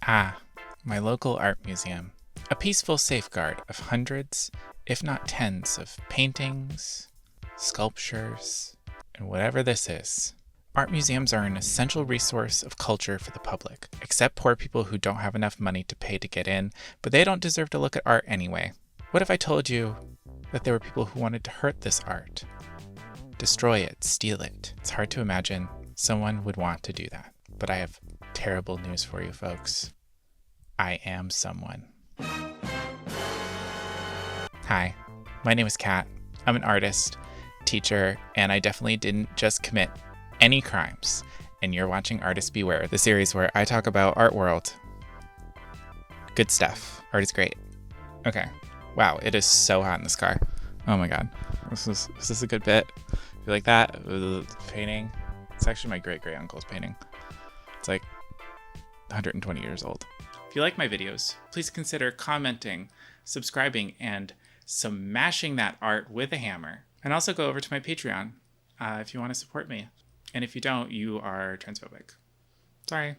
Ah, my local art museum. A peaceful safeguard of hundreds, if not tens, of paintings, sculptures, and whatever this is. Art museums are an essential resource of culture for the public, except poor people who don't have enough money to pay to get in, but they don't deserve to look at art anyway. What if I told you that there were people who wanted to hurt this art? Destroy it, steal it. It's hard to imagine someone would want to do that. But I have terrible news for you folks. I am someone. Hi, my name is Kat. I'm an artist, teacher, and I definitely didn't just commit any crimes. And you're watching Artist Beware, the series where I talk about art world. Good stuff. Art is great. Okay. Wow, it is so hot in this car. Oh my god. Is this a good bit? You like that? Painting. It's actually my great-great-uncle's painting. It's like 120 years old. If you like my videos, please consider commenting, subscribing, and smashing that art with a hammer. And also go over to my Patreon if you want to support me. And if you don't, you are transphobic. Sorry.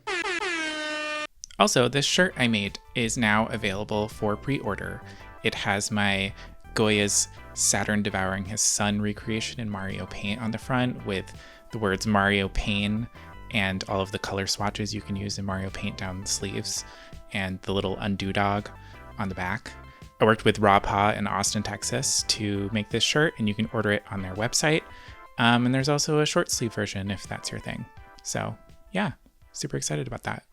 Also, this shirt I made is now available for pre-order. It has my Goya's Saturn devouring his son recreation in Mario Paint on the front with the words Mario Pain and all of the color swatches you can use in Mario Paint down the sleeves and the little undo dog on the back. I worked with Raw Paw in Austin, Texas to make this shirt, and you can order it on their website. And there's also a short sleeve version if that's your thing. So yeah, super excited about that.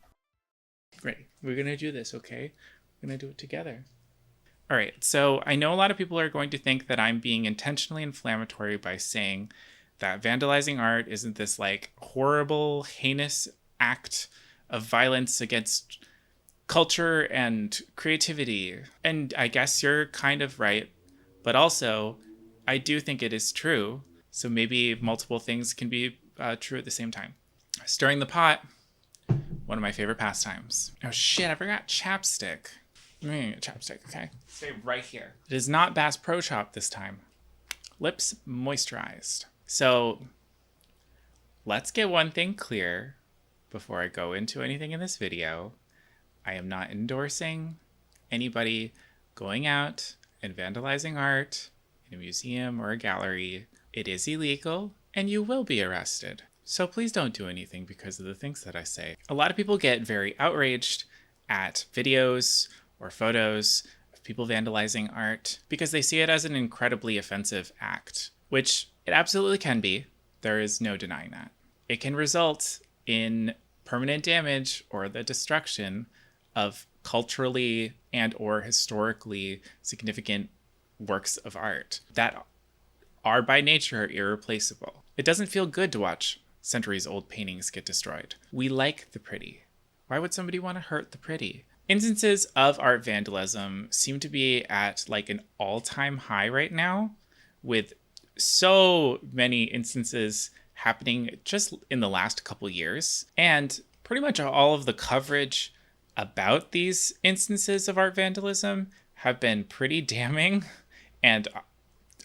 Great, we're gonna do this, okay? We're gonna do it together. All right, so I know a lot of people are going to think that I'm being intentionally inflammatory by saying that vandalizing art isn't this like horrible, heinous act of violence against culture and creativity. And I guess you're kind of right, but also I do think it is true. So maybe multiple things can be true at the same time. Stirring the pot, one of my favorite pastimes. Oh shit, I forgot chapstick. Chapstick, okay. Stay right here. It is not Bass Pro Shop this time. Lips moisturized. So let's get one thing clear before I go into anything in this video. I am not endorsing anybody going out and vandalizing art in a museum or a gallery. It is illegal and you will be arrested. So please don't do anything because of the things that I say. A lot of people get very outraged at videos or photos of people vandalizing art because they see it as an incredibly offensive act, which it absolutely can be. There is no denying that. It can result in permanent damage or the destruction of culturally and or historically significant works of art that are by nature irreplaceable. It doesn't feel good to watch centuries-old paintings get destroyed. We like the pretty. Why would somebody want to hurt the pretty? Instances of art vandalism seem to be at like an all-time high right now, with so many instances happening just in the last couple years. And pretty much all of the coverage about these instances of art vandalism have been pretty damning and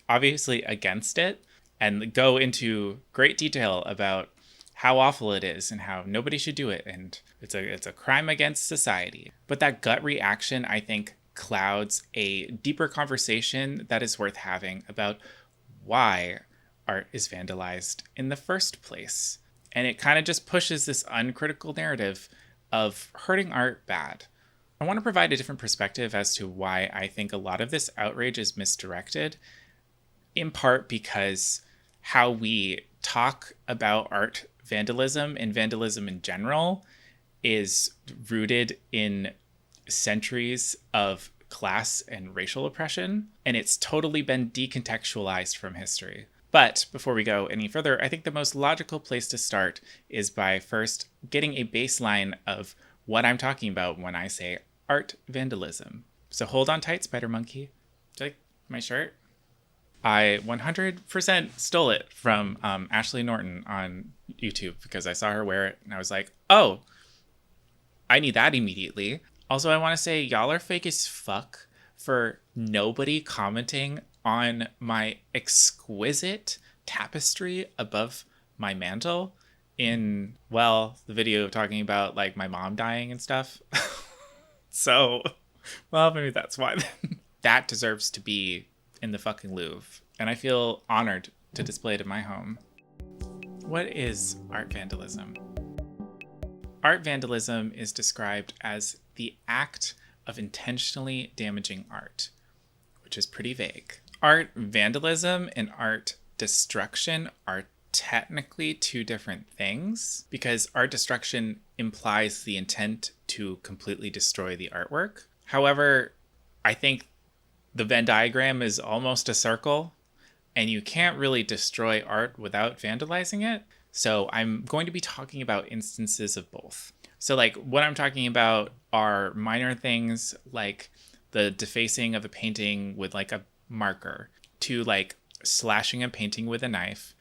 obviously against it, and go into great detail about how awful it is and how nobody should do it, and it's a crime against society. But that gut reaction, I think, clouds a deeper conversation that is worth having about why art is vandalized in the first place. And it kind of just pushes this uncritical narrative of hurting art bad. I want to provide a different perspective as to why I think a lot of this outrage is misdirected, in part because how we talk about art vandalism and vandalism in general is rooted in centuries of class and racial oppression, and it's totally been decontextualized from history. But before we go any further, I think the most logical place to start is by first getting a baseline of what I'm talking about when I say art vandalism. So hold on tight, Spider Monkey. Do you like my shirt? I 100% stole it from Ashley Norton on YouTube because I saw her wear it and I was like, oh, I need that immediately. Also, I want to say y'all are fake as fuck for nobody commenting on my exquisite tapestry above my mantle in, well, the video talking about like my mom dying and stuff. So, well, maybe that's why then. That deserves to be in the fucking Louvre. And I feel honored to display it in my home. What is art vandalism? Art vandalism is described as the act of intentionally damaging art, which is pretty vague. Art vandalism and art destruction are technically two different things because art destruction implies the intent to completely destroy the artwork. However, I think the Venn diagram is almost a circle, and you can't really destroy art without vandalizing it. So I'm going to be talking about instances of both. So like what I'm talking about are minor things like the defacing of a painting with like a marker to like slashing a painting with a knife,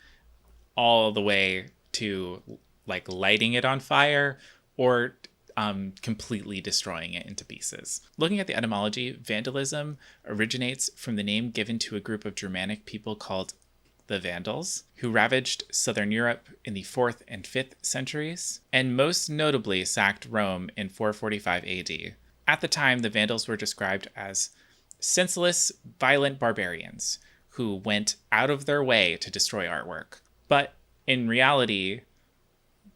all the way to like lighting it on fire or completely destroying it into pieces. Looking at the etymology, vandalism originates from the name given to a group of Germanic people called the Vandals, who ravaged southern Europe in the 4th and 5th centuries, and most notably sacked Rome in 445 AD. At the time, the Vandals were described as senseless, violent barbarians who went out of their way to destroy artwork. But in reality,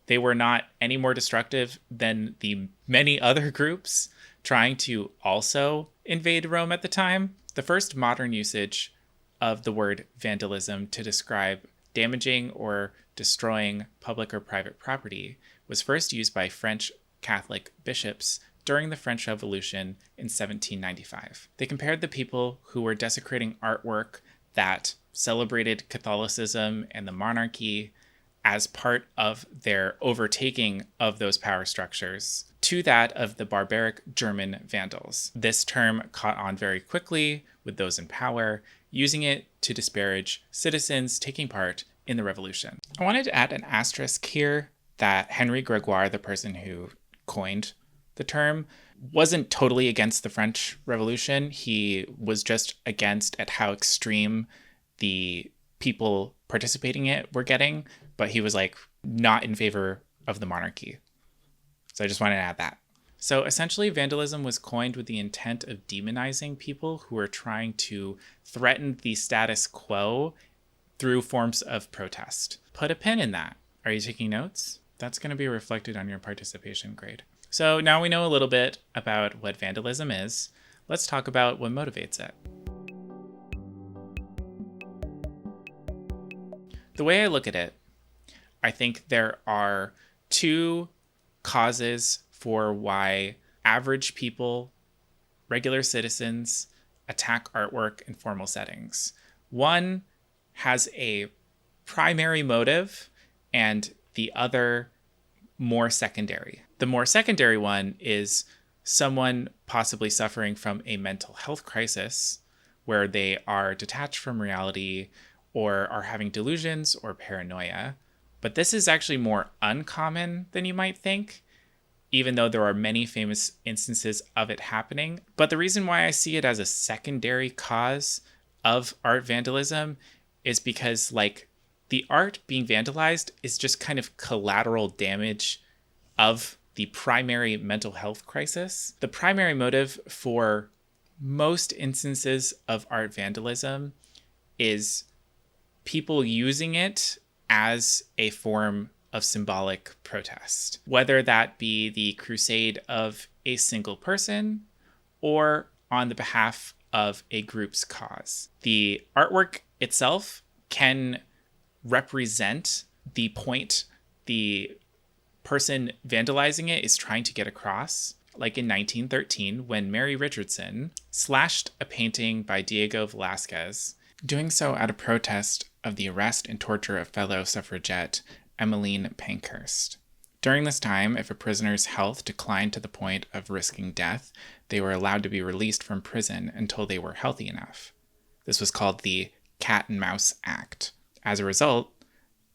they were not any more destructive than the many other groups trying to also invade Rome at the time. The first modern usage of the word vandalism to describe damaging or destroying public or private property was first used by French Catholic bishops during the French Revolution in 1795. They compared the people who were desecrating artwork that celebrated Catholicism and the monarchy as part of their overtaking of those power structures to that of the barbaric German Vandals. This term caught on very quickly with those in power, using it to disparage citizens taking part in the revolution. I wanted to add an asterisk here that Henry Gregoire, the person who coined the term, wasn't totally against the French Revolution. He was just against at how extreme the people participating in it were getting, but he was like not in favor of the monarchy. So I just wanted to add that. So essentially, vandalism was coined with the intent of demonizing people who were trying to threaten the status quo through forms of protest. Put a pin in that. Are you taking notes? That's going to be reflected on your participation grade. So now we know a little bit about what vandalism is. Let's talk about what motivates it. The way I look at it, I think there are two causes for why average people, regular citizens, attack artwork in formal settings. One has a primary motive and the other more secondary. The more secondary one is someone possibly suffering from a mental health crisis where they are detached from reality or are having delusions or paranoia. But this is actually more uncommon than you might think, even though there are many famous instances of it happening. But the reason why I see it as a secondary cause of art vandalism is because, like, the art being vandalized is just kind of collateral damage of the primary mental health crisis. The primary motive for most instances of art vandalism is people using it as a form of symbolic protest, whether that be the crusade of a single person or on the behalf of a group's cause. The artwork itself can represent the point the person vandalizing it is trying to get across. Like in 1913, when Mary Richardson slashed a painting by Diego Velázquez, doing so out of protest of the arrest and torture of fellow suffragette Emmeline Pankhurst. During this time, if a prisoner's health declined to the point of risking death, they were allowed to be released from prison until they were healthy enough. This was called the Cat and Mouse Act. As a result,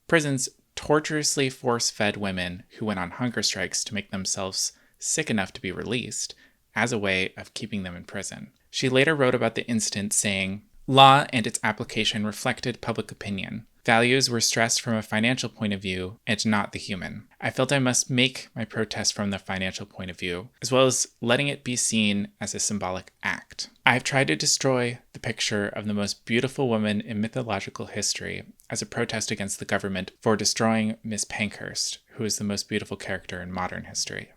prisons torturously force-fed women who went on hunger strikes to make themselves sick enough to be released as a way of keeping them in prison. She later wrote about the incident saying, "Law and its application reflected public opinion. Values were stressed from a financial point of view and not the human. I felt I must make my protest from the financial point of view, as well as letting it be seen as a symbolic act. I have tried to destroy the picture of the most beautiful woman in mythological history as a protest against the government for destroying Miss Pankhurst, who is the most beautiful character in modern history.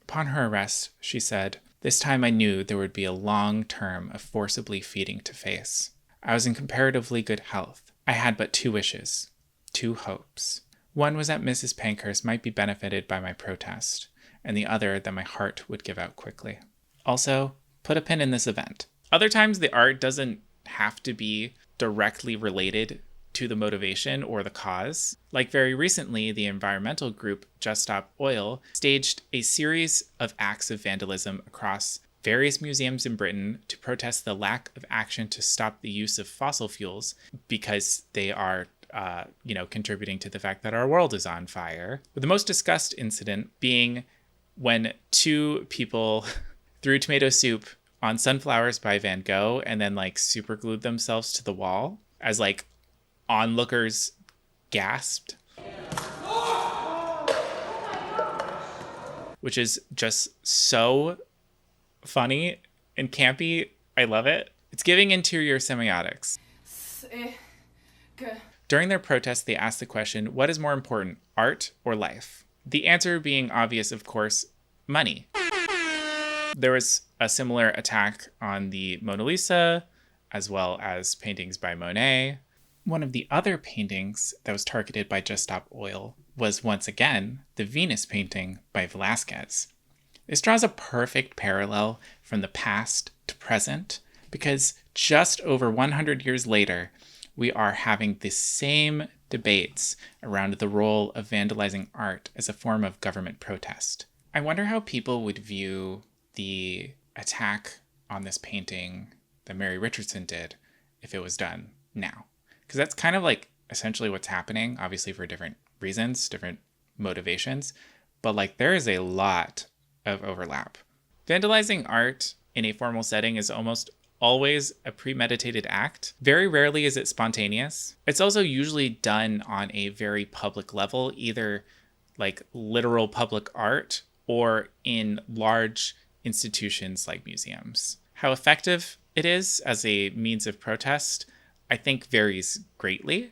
Upon her arrest, she said, "This time I knew there would be a long term of forcibly feeding to face. I was in comparatively good health. I had but 2 wishes, 2 hopes. One was that Mrs. Pankhurst might be benefited by my protest, and the other that my heart would give out quickly. Also, put a pin in this event." Other times the art doesn't have to be directly related to the motivation or the cause. Like very recently, the environmental group Just Stop Oil staged a series of acts of vandalism across various museums in Britain to protest the lack of action to stop the use of fossil fuels because they are contributing to the fact that our world is on fire. With the most discussed incident being when 2 people threw tomato soup on sunflowers by Van Gogh and then super glued themselves to the wall as onlookers gasped. Which is just so funny and campy. I love it. It's giving interior semiotics. During their protest, they asked the question, what is more important, art or life? The answer being obvious, of course, money. There was a similar attack on the Mona Lisa, as well as paintings by Monet. One of the other paintings that was targeted by Just Stop Oil was once again the Venus painting by Velázquez. This draws a perfect parallel from the past to present because just over 100 years later, we are having the same debates around the role of vandalizing art as a form of government protest. I wonder how people would view the attack on this painting that Mary Richardson did if it was done now. Because that's kind of essentially what's happening, obviously for different reasons, different motivations, but there is a lot of overlap. Vandalizing art in a formal setting is almost always a premeditated act. Very rarely is it spontaneous. It's also usually done on a very public level, either literal public art or in large institutions like museums. How effective it is as a means of protest, I think varies greatly,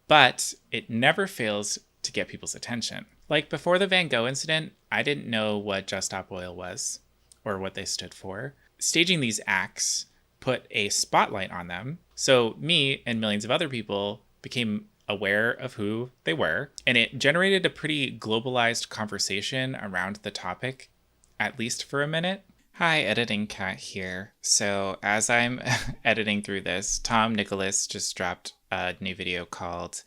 but it never fails to get people's attention. Before the Van Gogh incident, I didn't know what Just Stop Oil was or what they stood for. Staging these acts put a spotlight on them, so me and millions of other people became aware of who they were, and it generated a pretty globalized conversation around the topic, at least for a minute. Hi, Editing Cat here. So as I'm editing through this, Tom Nicholas just dropped a new video called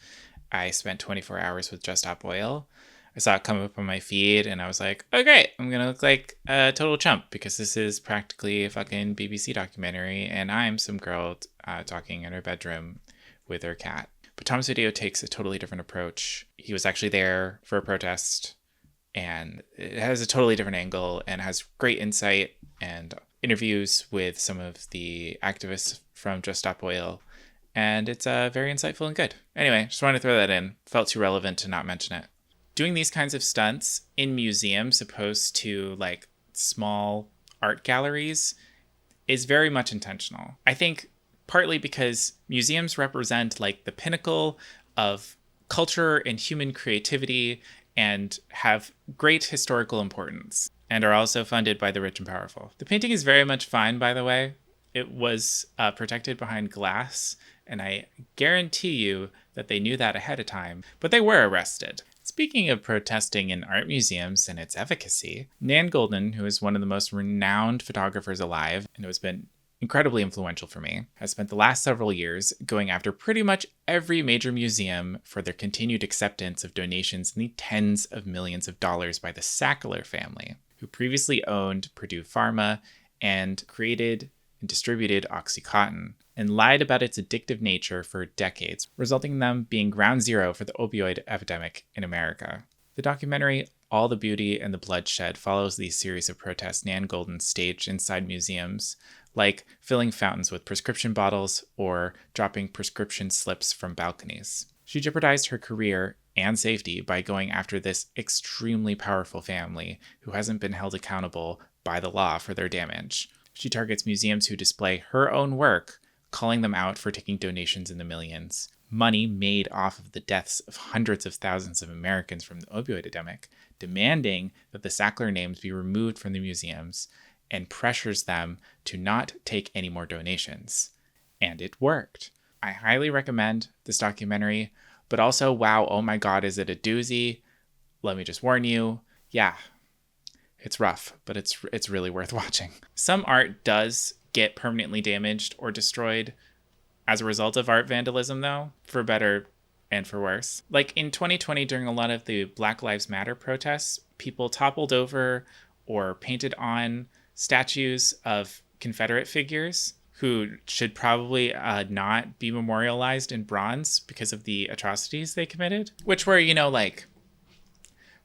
I Spent 24 Hours with Just Stop Oil. I saw it come up on my feed and I was like, oh great, I'm gonna look like a total chump because this is practically a fucking BBC documentary and I'm some girl talking in her bedroom with her cat. But Tom's video takes a totally different approach. He was actually there for a protest and it has a totally different angle and has great insight and interviews with some of the activists from Just Stop Oil. And it's very insightful and good. Anyway, just wanted to throw that in. Felt too relevant to not mention it. Doing these kinds of stunts in museums opposed to small art galleries is very much intentional. I think partly because museums represent the pinnacle of culture and human creativity and have great historical importance and are also funded by the rich and powerful. The painting is very much fine, by the way. It was protected behind glass, and I guarantee you that they knew that ahead of time, but they were arrested. Speaking of protesting in art museums and its efficacy, Nan Goldin, who is one of the most renowned photographers alive and who has been incredibly influential for me, has spent the last several years going after pretty much every major museum for their continued acceptance of donations in the tens of millions of dollars by the Sackler family, who previously owned Purdue Pharma and created and distributed OxyContin, and lied about its addictive nature for decades, resulting in them being ground zero for the opioid epidemic in America. The documentary All the Beauty and the Bloodshed follows these series of protests Nan Goldin staged inside museums, like filling fountains with prescription bottles or dropping prescription slips from balconies. She jeopardized her career and safety by going after this extremely powerful family who hasn't been held accountable by the law for their damage. She targets museums who display her own work, calling them out for taking donations in the millions. Money made off of the deaths of hundreds of thousands of Americans from the opioid epidemic, demanding that the Sackler names be removed from the museums, and pressures them to not take any more donations. And it worked. I highly recommend this documentary, but also, wow, oh my God, is it a doozy? Let me just warn you, yeah, it's rough, but it's really worth watching. Some art does get permanently damaged or destroyed as a result of art vandalism, though, for better and for worse. Like in 2020, during a lot of the Black Lives Matter protests, people toppled over or painted on statues of Confederate figures who should probably not be memorialized in bronze because of the atrocities they committed, which were, like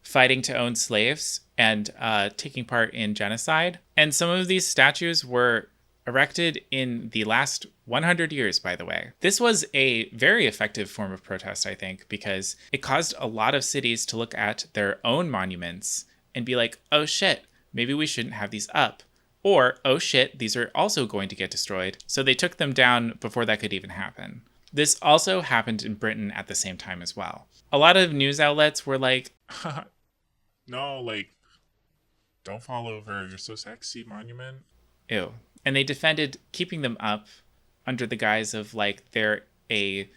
fighting to own slaves and taking part in genocide. And some of these statues were erected in the last 100 years, by the way. This was a very effective form of protest, I think, because it caused a lot of cities to look at their own monuments and be like, oh shit, maybe we shouldn't have these up. Or, oh shit, these are also going to get destroyed. So they took them down before that could even happen. This also happened in Britain at the same time as well. A lot of news outlets were like, no, don't fall over. You're so sexy, monument. Ew. And they defended keeping them up under the guise of they're a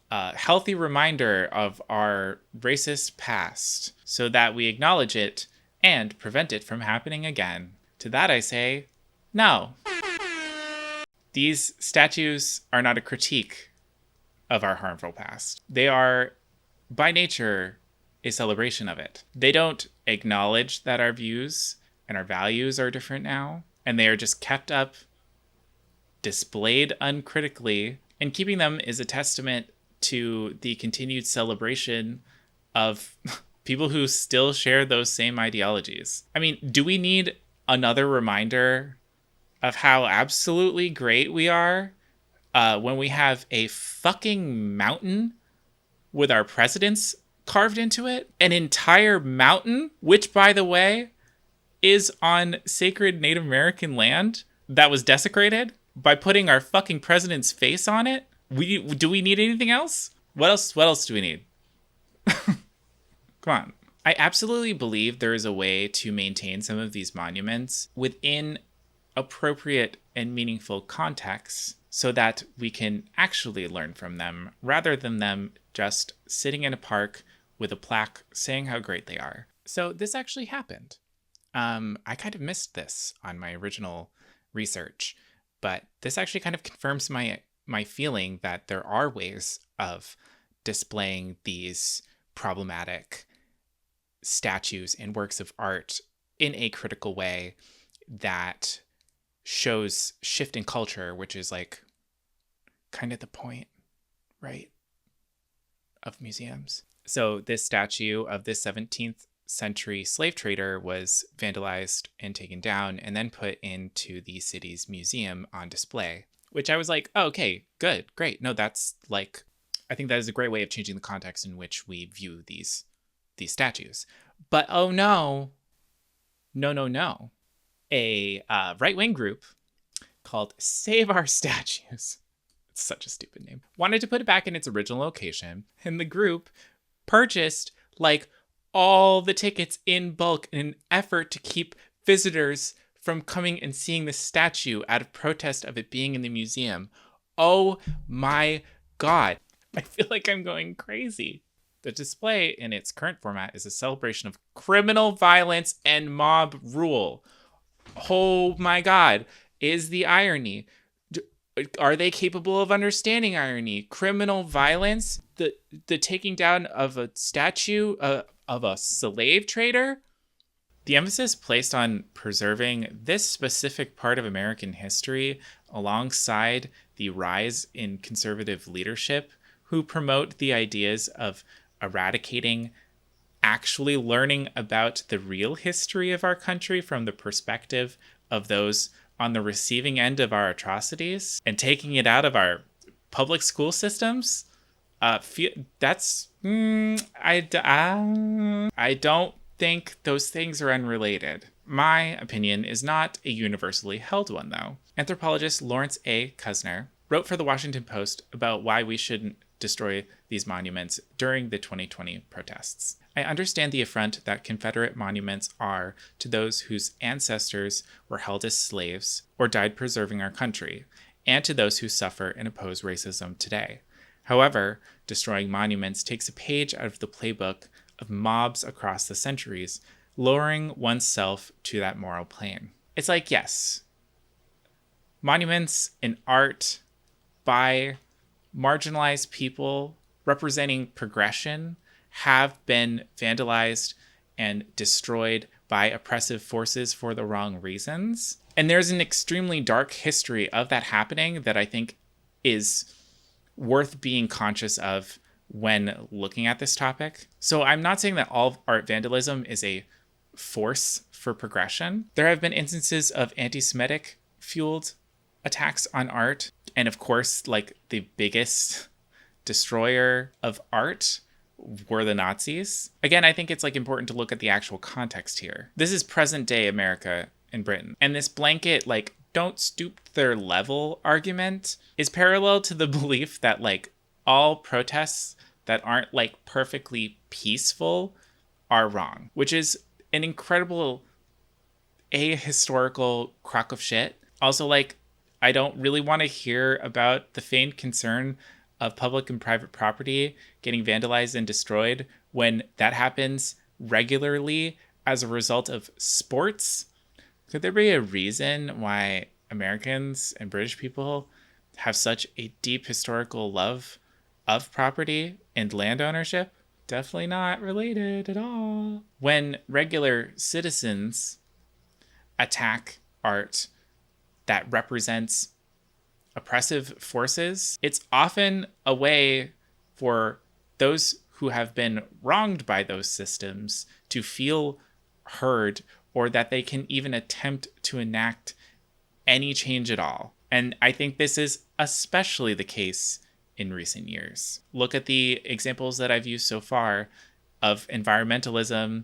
healthy reminder of our racist past so that we acknowledge it and prevent it from happening again. To that I say, no. These statues are not a critique of our harmful past. They are, by nature, a celebration of it. They don't acknowledge that our views and our values are different now, and they are just kept up, displayed uncritically, and keeping them is a testament to the continued celebration of people who still share those same ideologies. I mean, do we need another reminder of how absolutely great we are when we have a fucking mountain with our presidents carved into it? An entire mountain, which, by the way, is on sacred Native American land that was desecrated by putting our fucking president's face on it? Do we need anything else? What else do we need? Come on. I absolutely believe there is a way to maintain some of these monuments within appropriate and meaningful contexts so that we can actually learn from them rather than them just sitting in a park with a plaque saying how great they are. So this actually happened. I kind of missed this on my original research, but this actually kind of confirms my feeling that there are ways of displaying these problematic statues and works of art in a critical way that shows shift in culture, which is kind of the point, right, of museums. So this statue of this 17th century slave trader was vandalized and taken down and then put into the city's museum on display, which I was like, oh, okay, good, great. No, that's I think that is a great way of changing the context in which we view these statues. But oh no. A right-wing group called Save Our Statues, it's such a stupid name, wanted to put it back in its original location, and the group purchased all the tickets in bulk in an effort to keep visitors from coming and seeing the statue out of protest of it being in the museum. Oh my God. I feel like I'm going crazy. The display in its current format is a celebration of criminal violence and mob rule. Oh my God. Is the irony? Are they capable of understanding irony? Criminal violence? The taking down of a statue of a slave trader? The emphasis placed on preserving this specific part of American history alongside the rise in conservative leadership who promote the ideas of eradicating actually learning about the real history of our country from the perspective of those on the receiving end of our atrocities and taking it out of our public school systems. I don't think those things are unrelated. My opinion is not a universally held one, though. Anthropologist Lawrence A. Kusner wrote for the Washington Post about why we shouldn't destroy these monuments during the 2020 protests. I understand the affront that Confederate monuments are to those whose ancestors were held as slaves or died preserving our country, and to those who suffer and oppose racism today. However, destroying monuments takes a page out of the playbook of mobs across the centuries, lowering oneself to that moral plane. It's like, yes, monuments and art by marginalized people representing progression have been vandalized and destroyed by oppressive forces for the wrong reasons. And there's an extremely dark history of that happening that I think is worth being conscious of when looking at this topic. So I'm not saying that all art vandalism is a force for progression. There have been instances of anti-Semitic fueled attacks on art. And of course, like the biggest destroyer of art were the Nazis. Again, I think it's like important to look at the actual context here. This is present day America and Britain. And this blanket, like, don't stoop to their level argument is parallel to the belief that like all protests that aren't like perfectly peaceful are wrong, which is an incredible ahistorical crock of shit. Also, like, I don't really want to hear about the feigned concern of public and private property getting vandalized and destroyed when that happens regularly as a result of sports. Could there be a reason why Americans and British people have such a deep historical love of property and land ownership? Definitely not related at all. When regular citizens attack art that represents oppressive forces, it's often a way for those who have been wronged by those systems to feel heard, or that they can even attempt to enact any change at all. And I think this is especially the case in recent years. Look at the examples that I've used so far of environmentalism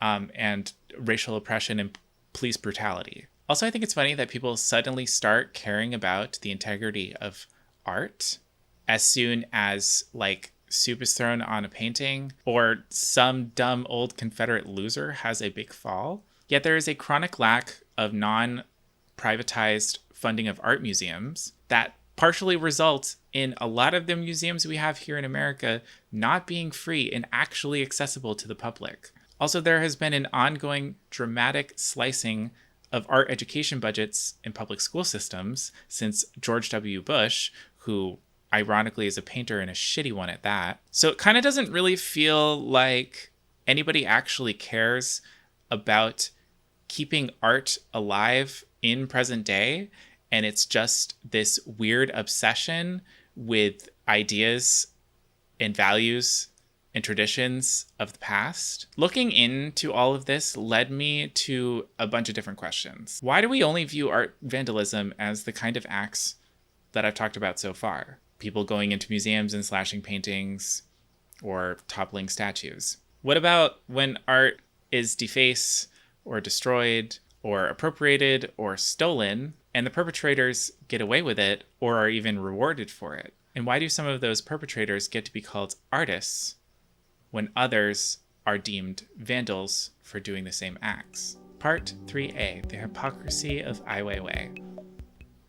and racial oppression and police brutality. Also, I think it's funny that people suddenly start caring about the integrity of art as soon as like soup is thrown on a painting or some dumb old Confederate loser has a big fall. Yet there is a chronic lack of non-privatized funding of art museums that partially results in a lot of the museums we have here in America not being free and actually accessible to the public. Also, there has been an ongoing dramatic slicing of art education budgets in public school systems since George W. Bush, who ironically is a painter and a shitty one at that. So it kind of doesn't really feel like anybody actually cares about keeping art alive in present day. And it's just this weird obsession with ideas and values and traditions of the past. Looking into all of this led me to a bunch of different questions. Why do we only view art vandalism as the kind of acts that I've talked about so far? People going into museums and slashing paintings or toppling statues. What about when art is defaced or destroyed or appropriated or stolen and the perpetrators get away with it or are even rewarded for it? And why do some of those perpetrators get to be called artists when others are deemed vandals for doing the same acts? Part 3A, the hypocrisy of Weiwei.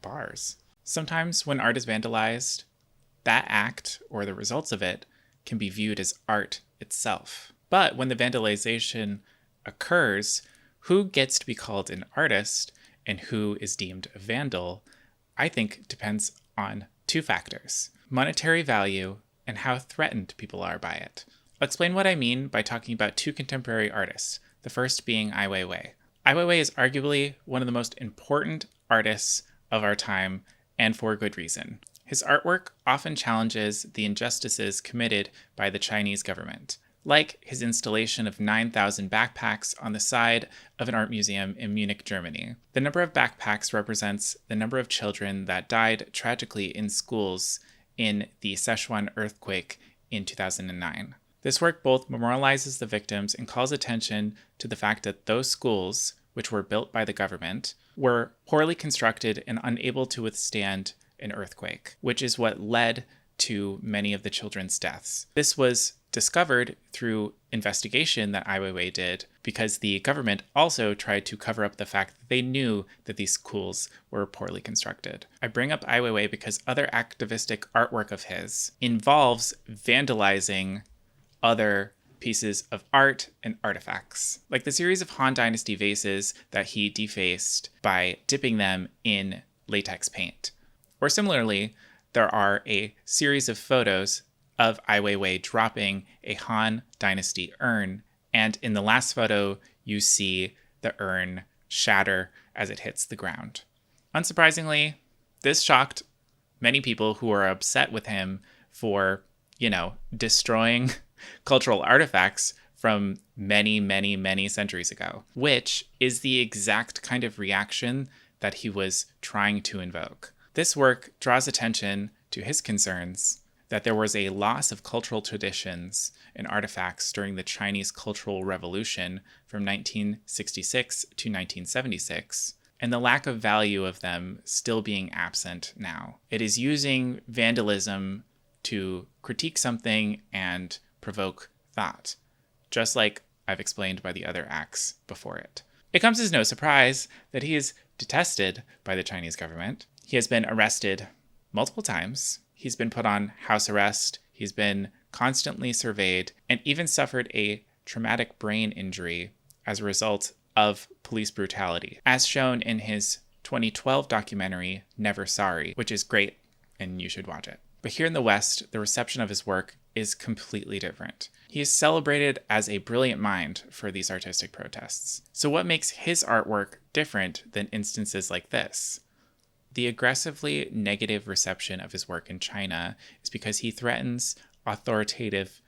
Bars. Sometimes when art is vandalized, that act or the results of it can be viewed as art itself. But when the vandalization occurs, who gets to be called an artist and who is deemed a vandal, I think depends on two factors: monetary value and how threatened people are by it. I'll explain what I mean by talking about two contemporary artists, the first being Ai Weiwei. Ai Weiwei is arguably one of the most important artists of our time, and for good reason. His artwork often challenges the injustices committed by the Chinese government, like his installation of 9,000 backpacks on the side of an art museum in Munich, Germany. The number of backpacks represents the number of children that died tragically in schools in the Sichuan earthquake in 2009. This work both memorializes the victims and calls attention to the fact that those schools, which were built by the government, were poorly constructed and unable to withstand an earthquake, which is what led to many of the children's deaths. This was discovered through investigation that Weiwei did because the government also tried to cover up the fact that they knew that these schools were poorly constructed. I bring up Weiwei because other activistic artwork of his involves vandalizing other pieces of art and artifacts, like the series of Han Dynasty vases that he defaced by dipping them in latex paint. Or similarly, there are a series of photos of Ai Weiwei dropping a Han Dynasty urn, and in the last photo, you see the urn shatter as it hits the ground. Unsurprisingly, this shocked many people who are upset with him for, destroying cultural artifacts from many, many, many centuries ago, which is the exact kind of reaction that he was trying to invoke. This work draws attention to his concerns that there was a loss of cultural traditions and artifacts during the Chinese Cultural Revolution from 1966 to 1976, and the lack of value of them still being absent now. It is using vandalism to critique something and provoke thought, just like I've explained by the other acts before it. It comes as no surprise that he is detested by the Chinese government. He has been arrested multiple times. He's been put on house arrest. He's been constantly surveyed and even suffered a traumatic brain injury as a result of police brutality, as shown in his 2012 documentary, Never Sorry, which is great and you should watch it. But here in the West, the reception of his work is completely different. He is celebrated as a brilliant mind for these artistic protests. So what makes his artwork different than instances like this? The aggressively negative reception of his work in China is because he threatens authoritative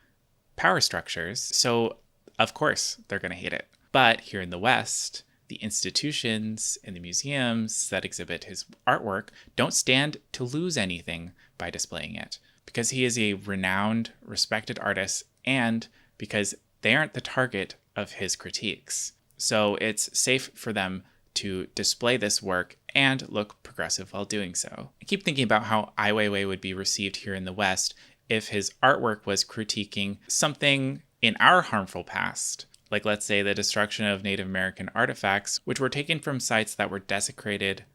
power structures, so of course they're going to hate it. But here in the West, the institutions and the museums that exhibit his artwork don't stand to lose anything by displaying it, because he is a renowned, respected artist and because they aren't the target of his critiques. So it's safe for them to display this work and look progressive while doing so. I keep thinking about how Ai Weiwei would be received here in the West if his artwork was critiquing something in our harmful past, like let's say the destruction of Native American artifacts, which were taken from sites that were desecrated,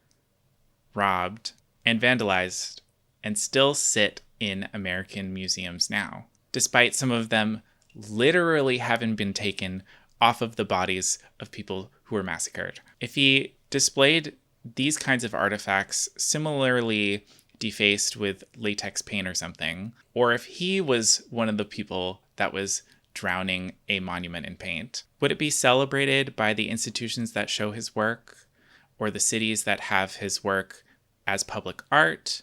robbed, and vandalized, and still sit in American museums now, despite some of them literally having been taken off of the bodies of people who were massacred. If he displayed these kinds of artifacts similarly defaced with latex paint or something, or if he was one of the people that was drowning a monument in paint, would it be celebrated by the institutions that show his work, or the cities that have his work as public art,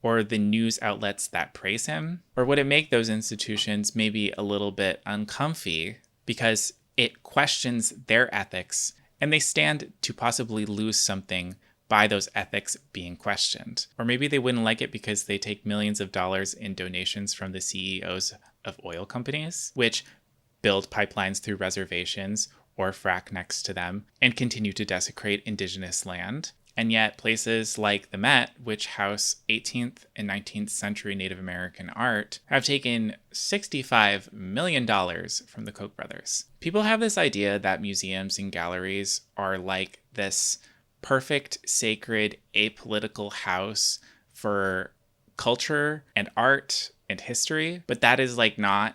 or the news outlets that praise him? Or would it make those institutions maybe a little bit uncomfy because it questions their ethics and they stand to possibly lose something by those ethics being questioned? Or maybe they wouldn't like it because they take millions of dollars in donations from the CEOs of oil companies, which build pipelines through reservations or frack next to them and continue to desecrate indigenous land. And yet places like the Met, which house 18th and 19th century Native American art, have taken $65 million from the Koch brothers. People have this idea that museums and galleries are like this perfect, sacred, apolitical house for culture and art and history, but that is not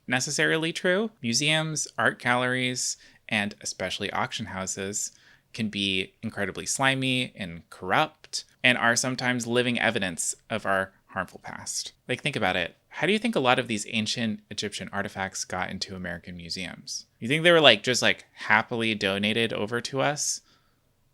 necessarily true. Museums, art galleries, and especially auction houses can be incredibly slimy and corrupt and are sometimes living evidence of our harmful past. Think about it. How do you think a lot of these ancient Egyptian artifacts got into American museums? You think they were just happily donated over to us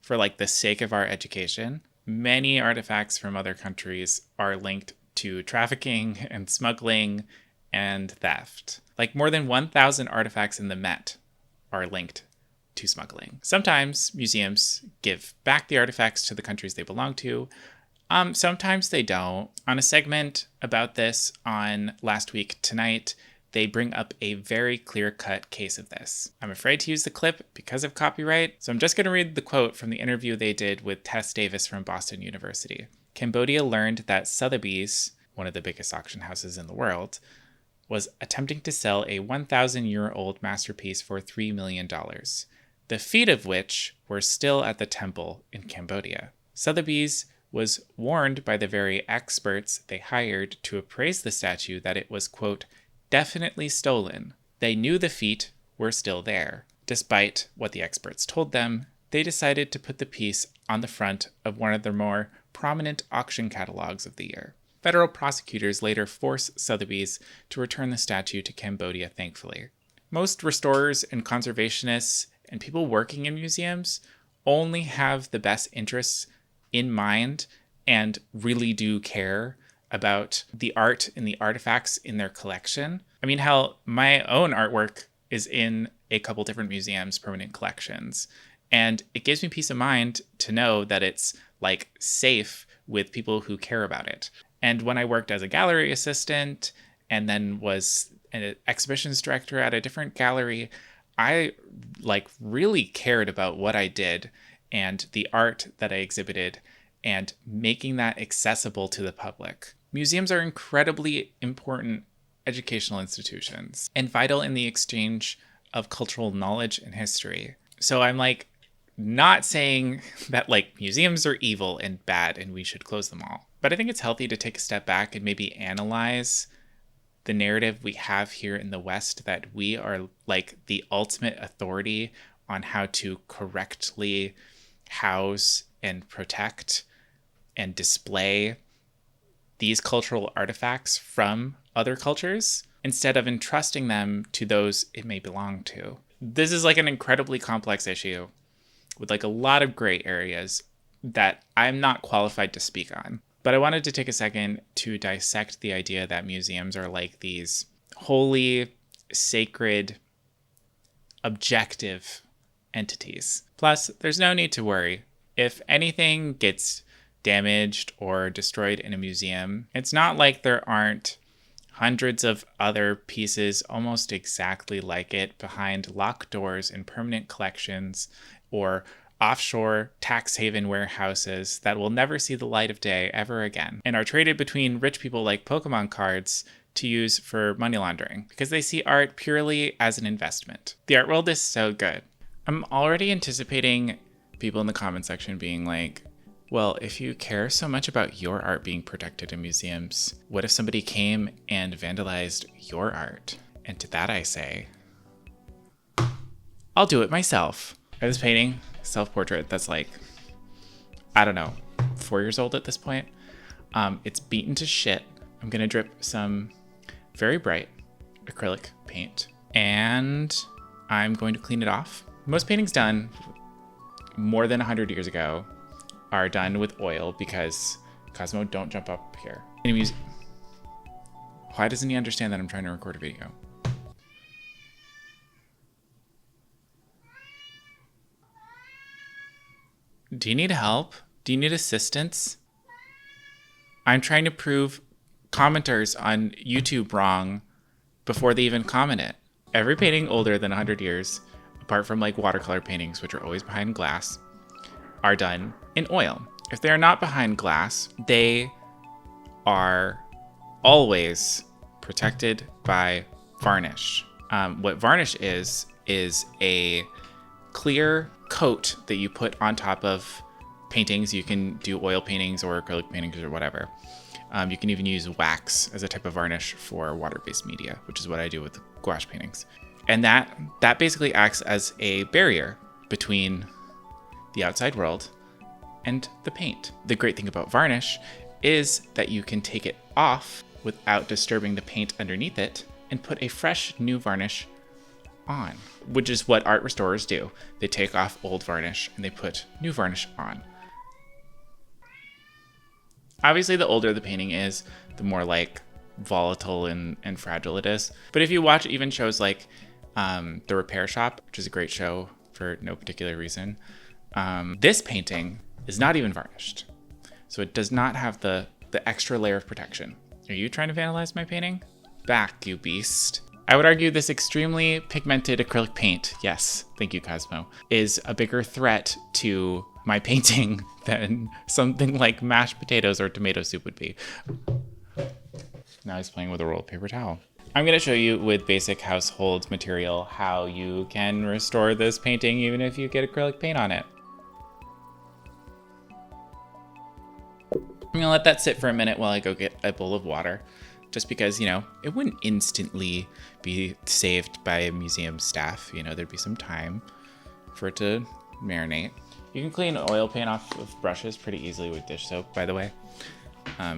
for the sake of our education? Many artifacts from other countries are linked to trafficking and smuggling and theft. More than 1,000 artifacts in the Met are linked to smuggling. Sometimes museums give back the artifacts to the countries they belong to. Sometimes they don't. On a segment about this on Last Week Tonight, they bring up a very clear-cut case of this. I'm afraid to use the clip because of copyright, so I'm just going to read the quote from the interview they did with Tess Davis from Boston University. Cambodia learned that Sotheby's, one of the biggest auction houses in the world, was attempting to sell a 1,000-year-old masterpiece for $3 million, the feet of which were still at the temple in Cambodia. Sotheby's was warned by the very experts they hired to appraise the statue that it was, quote, definitely stolen. They knew the feet were still there. Despite what the experts told them, they decided to put the piece on the front of one of the more prominent auction catalogs of the year. Federal prosecutors later forced Sotheby's to return the statue to Cambodia, thankfully. Most restorers and conservationists and people working in museums only have the best interests in mind and really do care about the art and the artifacts in their collection. I mean, hell, my own artwork is in a couple different museums' permanent collections. And it gives me peace of mind to know that it's like safe with people who care about it. And when I worked as a gallery assistant and then was an exhibitions director at a different gallery, I like really cared about what I did and the art that I exhibited and making that accessible to the public. Museums are incredibly important educational institutions and vital in the exchange of cultural knowledge and history. So I'm like not saying that like museums are evil and bad and we should close them all. But I think it's healthy to take a step back and maybe analyze the narrative we have here in the West that we are like the ultimate authority on how to correctly house and protect and display these cultural artifacts from other cultures instead of entrusting them to those it may belong to. This is like an incredibly complex issue with like a lot of gray areas that I'm not qualified to speak on. But I wanted to take a second to dissect the idea that museums are like these holy, sacred, objective entities. Plus, there's no need to worry. If anything gets damaged or destroyed in a museum, it's not like there aren't hundreds of other pieces almost exactly like it behind locked doors in permanent collections or offshore tax haven warehouses that will never see the light of day ever again and are traded between rich people like Pokemon cards to use for money laundering because they see art purely as an investment. The art world is so good. I'm already anticipating people in the comment section being like, well, if you care so much about your art being protected in museums, what if somebody came and vandalized your art? And to that I say, I'll do it myself. I have this painting, self-portrait, that's like, I don't know, 4 years old at this point. It's beaten to shit. I'm gonna drip some very bright acrylic paint and I'm going to clean it off. Most paintings done more than 100 years ago are done with oil because Cosmo, don't jump up here. Why doesn't he understand that I'm trying to record a video? Do you need help? Do you need assistance? I'm trying to prove commenters on YouTube wrong before they even comment it. Every painting older than 100 years, apart from like watercolor paintings, which are always behind glass, are done in oil. If they are not behind glass, they are always protected by varnish. What varnish is a clear coat that you put on top of paintings. You can do oil paintings or acrylic paintings or whatever. You can even use wax as a type of varnish for water-based media, which is what I do with gouache paintings. And that basically acts as a barrier between the outside world and the paint. The great thing about varnish is that you can take it off without disturbing the paint underneath it and put a fresh new varnish on, which is what art restorers do. They take off old varnish and they put new varnish on. Obviously, the older the painting is, the more like volatile and fragile it is. But if you watch even shows like The Repair Shop, which is a great show for no particular reason, this painting is not even varnished. so it does not have the extra layer of protection. Are you trying to vandalize my painting? Back, you beast. I would argue this extremely pigmented acrylic paint, yes, thank you Cosmo, is a bigger threat to my painting than something like mashed potatoes or tomato soup would be. Now he's playing with a roll of paper towel. I'm going to show you with basic household material how you can restore this painting even if you get acrylic paint on it. I'm going to let that sit for a minute while I go get a bowl of water. Just because, you know, it wouldn't instantly be saved by museum staff. You know, there'd be some time for it to marinate. You can clean oil paint off of brushes pretty easily with dish soap, by the way.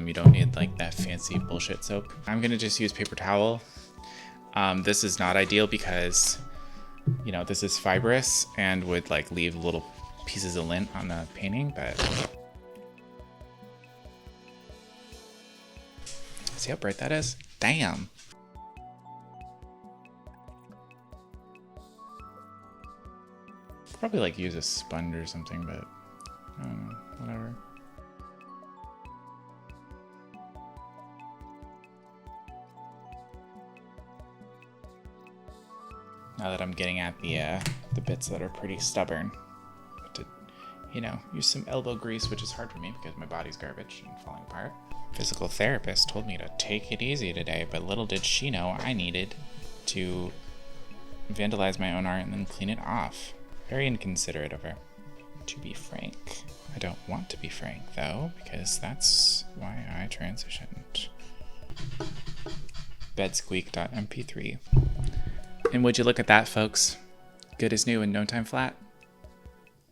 You don't need like that fancy bullshit soap. I'm gonna just use paper towel. This is not ideal because, you know, this is fibrous and would like leave little pieces of lint on the painting, but see how bright that is? Damn. Probably like use a sponge or something, but I don't know, whatever. Now that I'm getting at the bits that are pretty stubborn, to, you know, use some elbow grease, which is hard for me because my body's garbage and falling apart. Physical therapist told me to take it easy today, but little did she know I needed to vandalize my own art and then clean it off. Very inconsiderate of her. To be frank, I don't want to be frank though, because that's why I transitioned. Bedsqueak.mp3. And would you look at that, folks? Good as new and no time flat.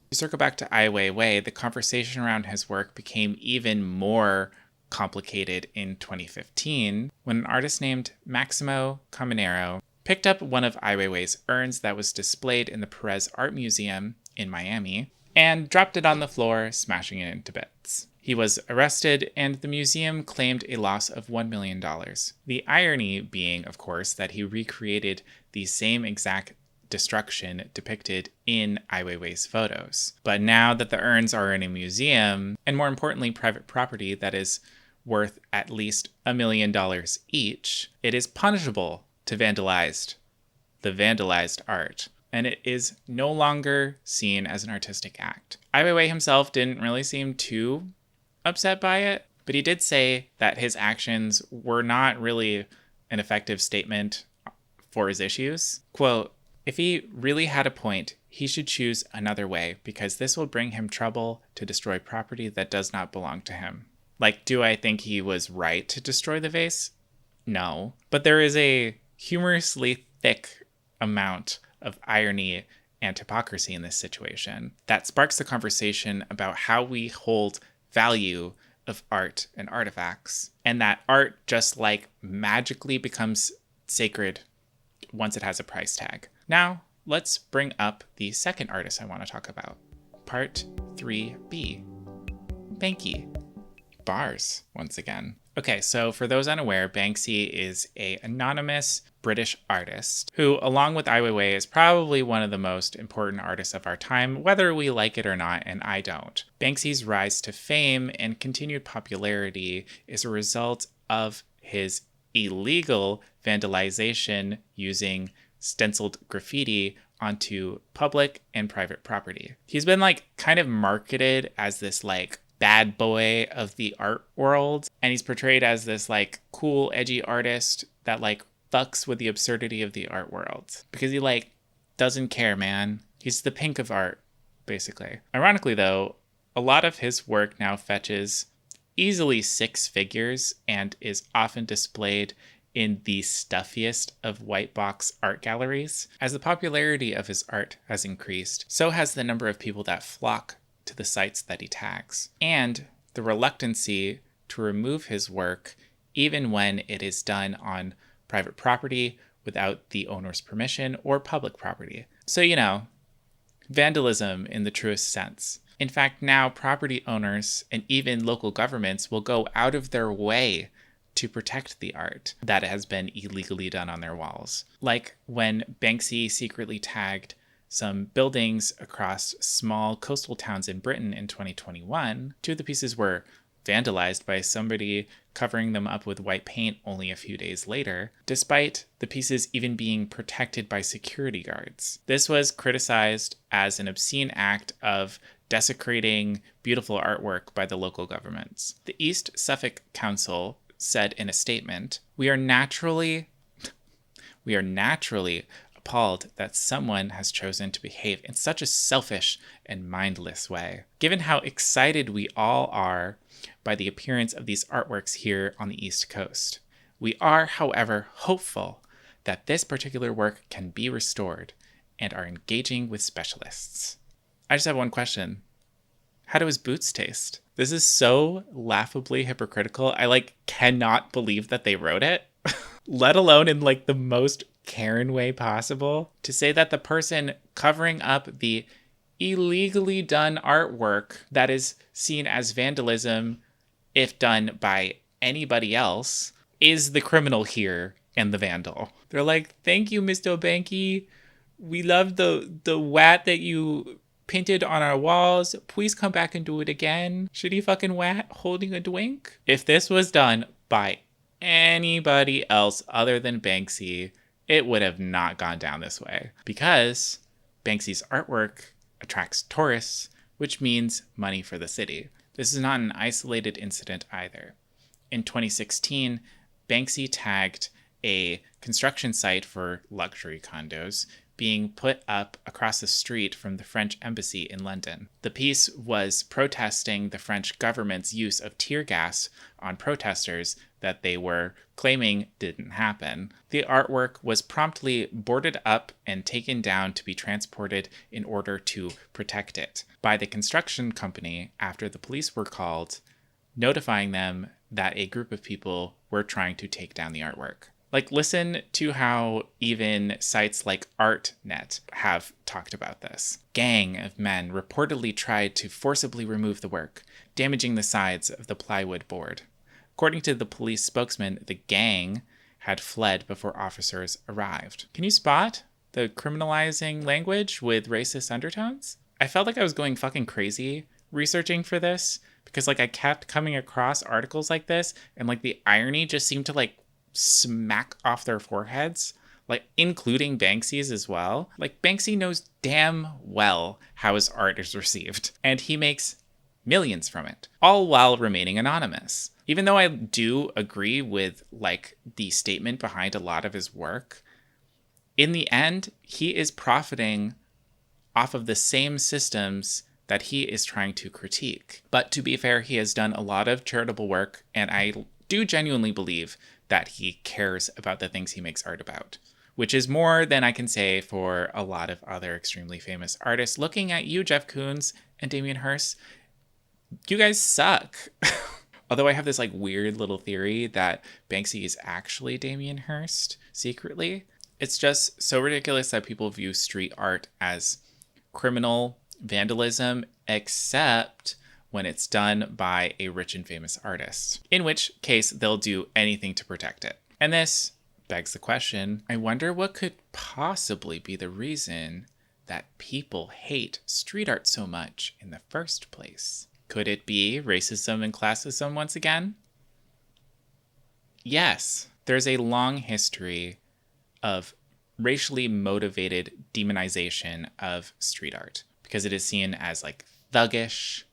To circle back to Weiwei, the conversation around his work became even more complicated in 2015 when an artist named Maximo Caminero picked up one of Weiwei's urns that was displayed in the Perez Art Museum in Miami and dropped it on the floor, smashing it into bits. He was arrested, and the museum claimed a loss of $1 million. The irony being, of course, that he recreated the same exact destruction depicted in Ai Weiwei's photos. But now that the urns are in a museum, and more importantly, private property that is worth at least $1 million each, it is punishable to vandalize the vandalized art, and it is no longer seen as an artistic act. Ai Weiwei himself didn't really seem too upset by it, but he did say that his actions were not really an effective statement for his issues. Quote, "If he really had a point, he should choose another way, because this will bring him trouble to destroy property that does not belong to him." Like, do I think he was right to destroy the vase? No. But there is a humorously thick amount of irony and hypocrisy in this situation that sparks the conversation about how we hold value of art and artifacts, and that art just like magically becomes sacred once it has a price tag. Now, let's bring up the second artist I want to talk about. Part 3B. Banksy. Bars, once again. Okay, so for those unaware, Banksy is an anonymous British artist who, along with Ai Weiwei, is probably one of the most important artists of our time, whether we like it or not, and I don't. Banksy's rise to fame and continued popularity is a result of his illegal vandalization using stenciled graffiti onto public and private property. He's been kind of marketed as this bad boy of the art world, and he's portrayed as this cool, edgy artist that fucks with the absurdity of the art world because he doesn't care, man. He's the Pink of art, basically. Ironically though, a lot of his work now fetches easily 6 figures and is often displayed in the stuffiest of white box art galleries. As the popularity of his art has increased, so has the number of people that flock to the sites that he tags, and the reluctancy to remove his work even when it is done on private property without the owner's permission or public property. So, vandalism in the truest sense. In fact, now property owners and even local governments will go out of their way to protect the art that has been illegally done on their walls. Like when Banksy secretly tagged some buildings across small coastal towns in Britain in 2021. 2 of the pieces were vandalized by somebody covering them up with white paint only a few days later, despite the pieces even being protected by security guards. This was criticized as an obscene act of desecrating beautiful artwork by the local governments. The East Suffolk Council said in a statement, We are naturally appalled that someone has chosen to behave in such a selfish and mindless way. Given how excited we all are by the appearance of these artworks here on the East Coast, we are, however, hopeful that this particular work can be restored and are engaging with specialists. I just have one question. How do his boots taste? This is so laughably hypocritical. I cannot believe that they wrote it, let alone in the most Karen way possible. To say that the person covering up the illegally done artwork that is seen as vandalism, if done by anybody else, is the criminal here and the vandal. They're like, thank you, Mr. Banksy. We love the wat that you painted on our walls. Please come back and do it again. Shitty fucking wat holding a drink. If this was done by anybody else other than Banksy, it would have not gone down this way, because Banksy's artwork attracts tourists, which means money for the city. This is not an isolated incident either. In 2016, Banksy tagged a construction site for luxury condos being put up across the street from the French embassy in London. The piece was protesting the French government's use of tear gas on protesters that they were claiming didn't happen. The artwork was promptly boarded up and taken down to be transported in order to protect it by the construction company after the police were called, notifying them that a group of people were trying to take down the artwork. Listen to how even sites like ArtNet have talked about this. Gang of men reportedly tried to forcibly remove the work, damaging the sides of the plywood board. According to the police spokesman, the gang had fled before officers arrived. Can you spot the criminalizing language with racist undertones? I felt like I was going fucking crazy researching for this, because I kept coming across articles like this, and the irony just seemed to smack off their foreheads, including Banksy's as well. Banksy knows damn well how his art is received, and he makes millions from it, all while remaining anonymous. Even though I do agree with the statement behind a lot of his work, in the end, he is profiting off of the same systems that he is trying to critique. But to be fair, he has done a lot of charitable work, and I do genuinely believe that he cares about the things he makes art about, which is more than I can say for a lot of other extremely famous artists. Looking at you, Jeff Koons and Damien Hirst, you guys suck. Although I have this weird little theory that Banksy is actually Damien Hirst secretly. It's just so ridiculous that people view street art as criminal vandalism, except when it's done by a rich and famous artist, in which case they'll do anything to protect it. And this begs the question, I wonder what could possibly be the reason that people hate street art so much in the first place. Could it be racism and classism once again? Yes, there's a long history of racially motivated demonization of street art because it is seen as thuggish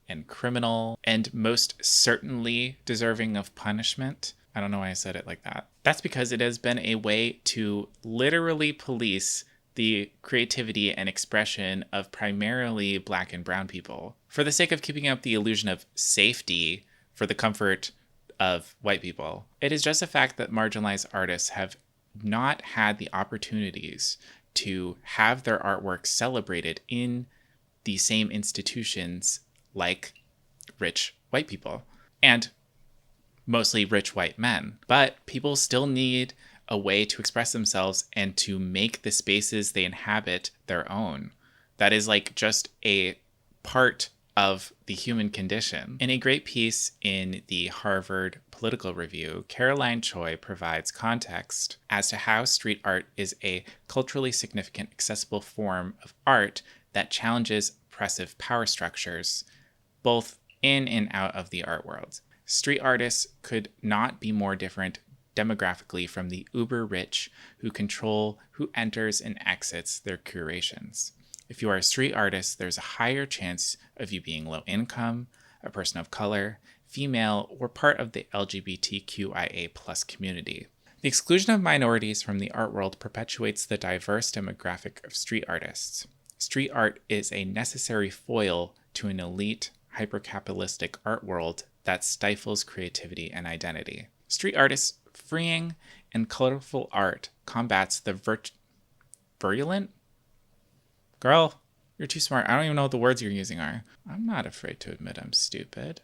and criminal and most certainly deserving of punishment. I don't know why I said it like that. That's because it has been a way to literally police the creativity and expression of primarily Black and brown people for the sake of keeping up the illusion of safety for the comfort of white people. It is just a fact that marginalized artists have not had the opportunities to have their artwork celebrated in the same institutions like rich white people and mostly rich white men. But people still need a way to express themselves and to make the spaces they inhabit their own. That is just a part of the human condition. In a great piece in the Harvard Political Review, Caroline Choi provides context as to how street art is a culturally significant, accessible form of art that challenges oppressive power structures, both in and out of the art world. Street artists could not be more different demographically from the uber rich who control who enters and exits their curations. If you are a street artist, there's a higher chance of you being low income, a person of color, female, or part of the LGBTQIA+ community. The exclusion of minorities from the art world perpetuates the diverse demographic of street artists. Street art is a necessary foil to an elite, hyper-capitalistic art world that stifles creativity and identity. Street artists' freeing and colorful art combats the virulent? Girl, you're too smart. I don't even know what the words you're using are. I'm not afraid to admit I'm stupid.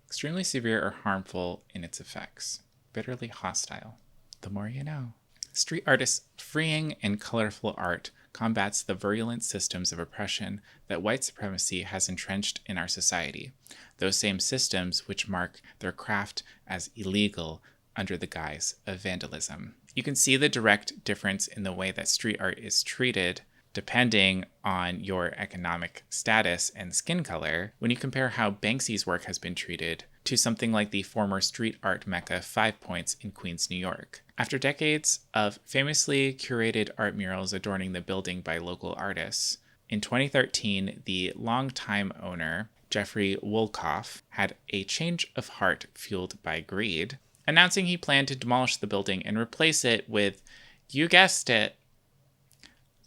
Extremely severe or harmful in its effects. Bitterly hostile. The more you know. Street artists' freeing and colorful art combats the virulent systems of oppression that white supremacy has entrenched in our society. Those same systems which mark their craft as illegal under the guise of vandalism. You can see the direct difference in the way that street art is treated depending on your economic status and skin color when you compare how Banksy's work has been treated to something like the former street art mecca 5 Points in Queens, New York. After decades of famously curated art murals adorning the building by local artists, in 2013, the longtime owner, Jeffrey Wolkoff, had a change of heart fueled by greed, announcing he planned to demolish the building and replace it with, you guessed it,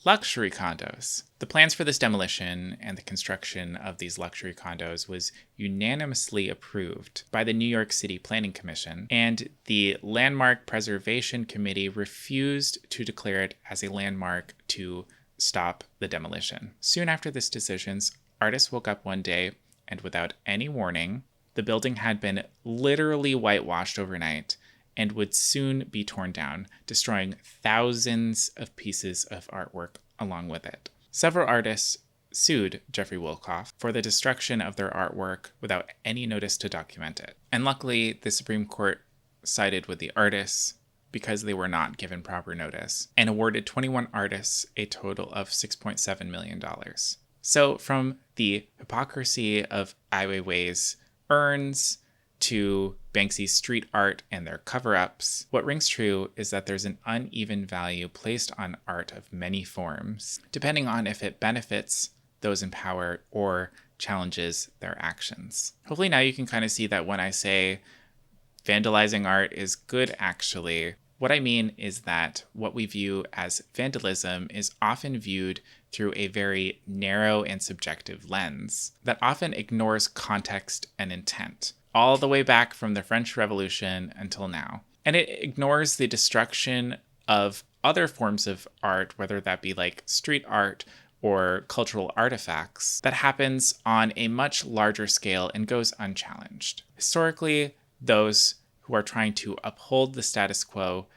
luxury condos. The plans for this demolition and the construction of these luxury condos was unanimously approved by the New York City Planning Commission, and the Landmark Preservation Committee refused to declare it as a landmark to stop the demolition. Soon after this decision, artists woke up one day and without any warning, the building had been literally whitewashed overnight and would soon be torn down, destroying thousands of pieces of artwork along with it. Several artists sued Jeffrey Wolkoff for the destruction of their artwork without any notice to document it. And luckily, the Supreme Court sided with the artists because they were not given proper notice and awarded 21 artists a total of $6.7 million. So from the hypocrisy of Weiwei's urns to Banksy's street art and their cover-ups, what rings true is that there's an uneven value placed on art of many forms, depending on if it benefits those in power or challenges their actions. Hopefully now you can kind of see that when I say vandalizing art is good, actually, what I mean is that what we view as vandalism is often viewed through a very narrow and subjective lens that often ignores context and intent, all the way back from the French Revolution until now. And it ignores the destruction of other forms of art, whether that be like street art or cultural artifacts, that happens on a much larger scale and goes unchallenged. Historically, those who are trying to uphold the status quo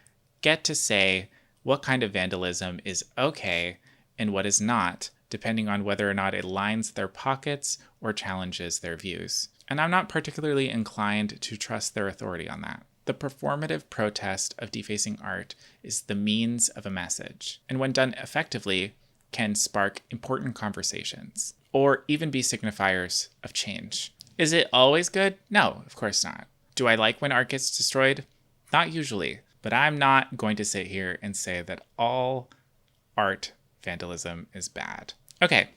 get to say what kind of vandalism is okay and what is not, depending on whether or not it lines their pockets or challenges their views. And I'm not particularly inclined to trust their authority on that. The performative protest of defacing art is the means of a message, and when done effectively, can spark important conversations, or even be signifiers of change. Is it always good? No, of course not. Do I like when art gets destroyed? Not usually, but I'm not going to sit here and say that all art vandalism is bad. Okay,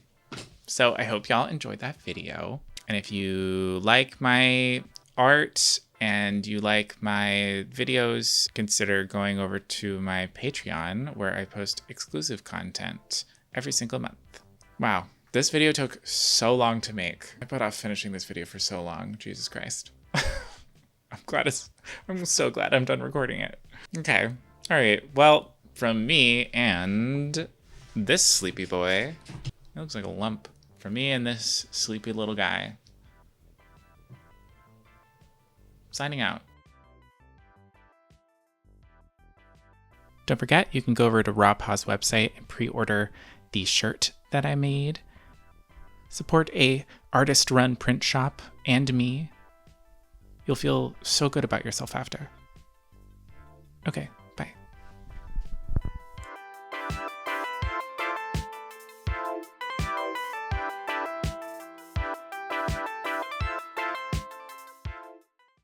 so I hope y'all enjoyed that video. And if you like my art and you like my videos, consider going over to my Patreon where I post exclusive content every single month. Wow, this video took so long to make. I put off finishing this video for so long. Jesus Christ. I'm so glad I'm done recording it. Okay. All right. Well, from me and this sleepy boy, it looks like a lump. From me and this sleepy little guy, signing out. Don't forget, you can go over to Raw Paw's website and pre-order the shirt that I made. Support a artist-run print shop and me. You'll feel so good about yourself after. Okay,